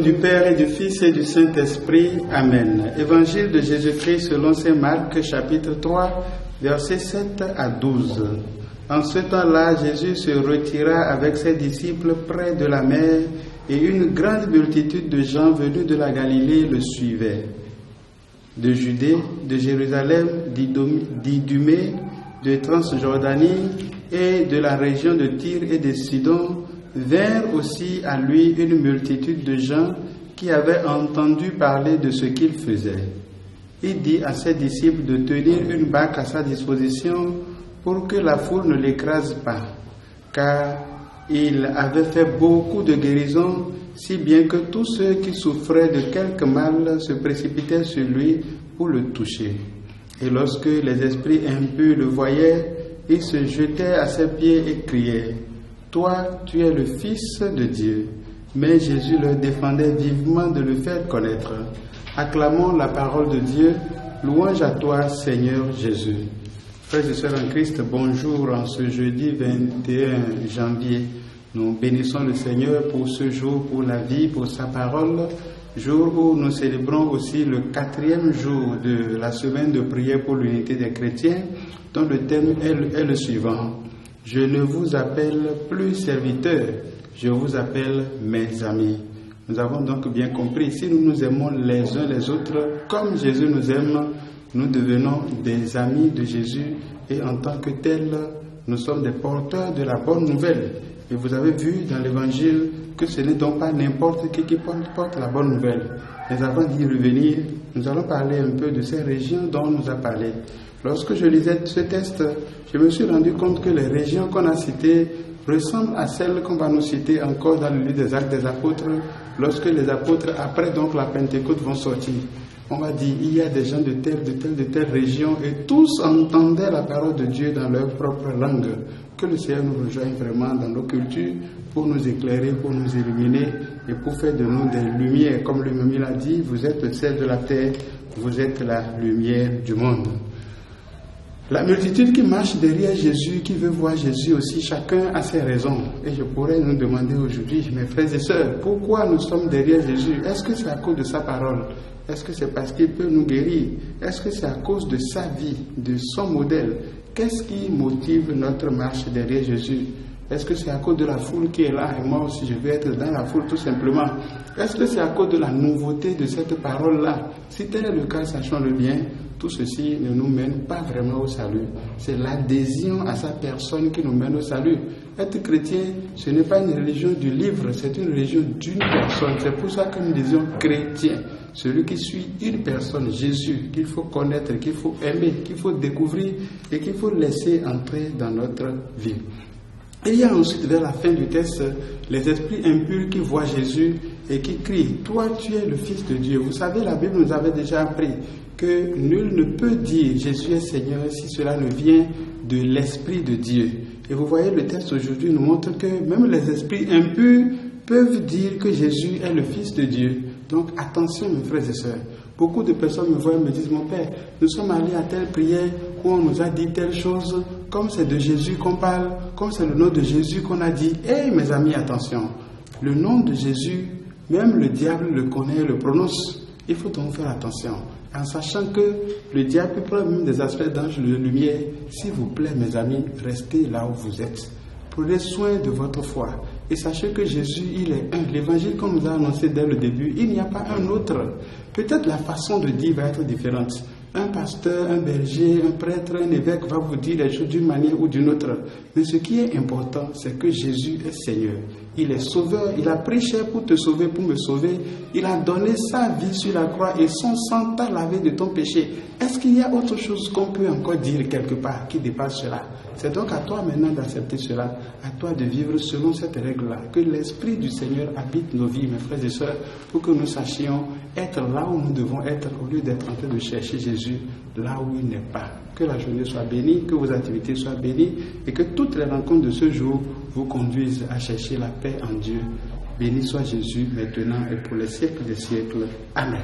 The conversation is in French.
du Père et du Fils et du Saint-Esprit. Amen. Évangile de Jésus-Christ selon saint Marc, chapitre 3, versets 7 à 12. En ce temps-là, Jésus se retira avec ses disciples près de la mer, et une grande multitude de gens venus de la Galilée le suivaient. De Judée, de Jérusalem, d'Idumée, de Transjordanie et de la région de Tyr et de Sidon, vinrent aussi à lui une multitude de gens qui avaient entendu parler de ce qu'il faisait. Il dit à ses disciples de tenir une barque à sa disposition pour que la foule ne l'écrase pas, car il avait fait beaucoup de guérisons, si bien que tous ceux qui souffraient de quelque mal se précipitaient sur lui pour le toucher. Et lorsque les esprits impurs le voyaient, ils se jetaient à ses pieds et criaient: « Toi, tu es le Fils de Dieu. » Mais Jésus leur défendait vivement de le faire connaître. Acclamons la parole de Dieu. Louange à toi, Seigneur Jésus. Frères et sœurs en Christ, bonjour en ce jeudi 21 janvier. Nous bénissons le Seigneur pour ce jour, pour la vie, pour sa parole. Jour où nous célébrons aussi le 4e jour de la semaine de prière pour l'unité des chrétiens, dont le thème est le suivant. Je ne vous appelle plus serviteurs, je vous appelle mes amis. Nous avons donc bien compris, si nous nous aimons les uns les autres comme Jésus nous aime, nous devenons des amis de Jésus et en tant que tels, nous sommes des porteurs de la bonne nouvelle. Et vous avez vu dans l'évangile que ce n'est donc pas n'importe qui porte la bonne nouvelle. Mais avant d'y revenir, nous allons parler un peu de ces régions dont on nous a parlé. Lorsque je lisais ce texte, je me suis rendu compte que les régions qu'on a citées ressemblent à celles qu'on va nous citer encore dans le livre des Actes des Apôtres, lorsque les apôtres, après donc la Pentecôte, vont sortir. On va dire, il y a des gens de telle région, et tous entendaient la parole de Dieu dans leur propre langue. Que le Seigneur nous rejoigne vraiment dans nos cultures pour nous éclairer, pour nous illuminer et pour faire de nous des lumières. Comme lui-même il a dit, vous êtes le sel de la terre, vous êtes la lumière du monde. La multitude qui marche derrière Jésus, qui veut voir Jésus aussi, chacun a ses raisons. Et je pourrais nous demander aujourd'hui, mes frères et sœurs, pourquoi nous sommes derrière Jésus? Est-ce que c'est à cause de sa parole? Est-ce que c'est parce qu'il peut nous guérir? Est-ce que c'est à cause de sa vie, de son modèle? Qu'est-ce qui motive notre marche derrière Jésus? Est-ce que c'est à cause de la foule qui est là et moi aussi je vais être dans la foule tout simplement? Est-ce que c'est à cause de la nouveauté de cette parole-là? Si tel est le cas, sachons-le bien, tout ceci ne nous mène pas vraiment au salut. C'est l'adhésion à sa personne qui nous mène au salut. Être chrétien, ce n'est pas une religion du livre, c'est une religion d'une personne. C'est pour ça que nous disons chrétien. Celui qui suit une personne, Jésus, qu'il faut connaître, qu'il faut aimer, qu'il faut découvrir et qu'il faut laisser entrer dans notre vie. Et il y a ensuite, vers la fin du texte, les esprits impurs qui voient Jésus et qui crient « Toi, tu es le Fils de Dieu ». Vous savez, la Bible nous avait déjà appris que nul ne peut dire « Jésus est Seigneur » si cela ne vient de l'Esprit de Dieu. Et vous voyez, le texte aujourd'hui nous montre que même les esprits impurs peuvent dire que Jésus est le Fils de Dieu. Donc attention, mes frères et sœurs. Beaucoup de personnes me voient et me disent « Mon Père, nous sommes allés à telle prière où on nous a dit telle chose, comme c'est de Jésus qu'on parle, comme c'est le nom de Jésus qu'on a dit. » Eh mes amis, attention, le nom de Jésus, même le diable le connaît et le prononce. Il faut donc faire attention, en sachant que le diable peut prendre même des aspects d'ange de lumière. S'il vous plaît, mes amis, restez là où vous êtes. Prenez soin de votre foi et sachez que Jésus, il est un. L'évangile qu'on nous a annoncé dès le début, il n'y a pas un autre. Peut-être la façon de dire va être différente. Un pasteur, un berger, un prêtre, un évêque va vous dire les choses d'une manière ou d'une autre. Mais ce qui est important, c'est que Jésus est Seigneur. Il est sauveur. Il a pris cher pour te sauver, pour me sauver. Il a donné sa vie sur la croix et son sang t'a lavé de ton péché. Est-ce qu'il y a autre chose qu'on peut encore dire quelque part qui dépasse cela? C'est donc à toi maintenant d'accepter cela, à toi de vivre selon cette règle-là. Que l'Esprit du Seigneur habite nos vies, mes frères et sœurs, pour que nous sachions être là où nous devons être, au lieu d'être en train de chercher Jésus là où il n'est pas. Que la journée soit bénie, que vos activités soient bénies et que toutes les rencontres de ce jour vous conduisent à chercher la paix en Dieu. Béni soit Jésus maintenant et pour les siècles des siècles. Amen.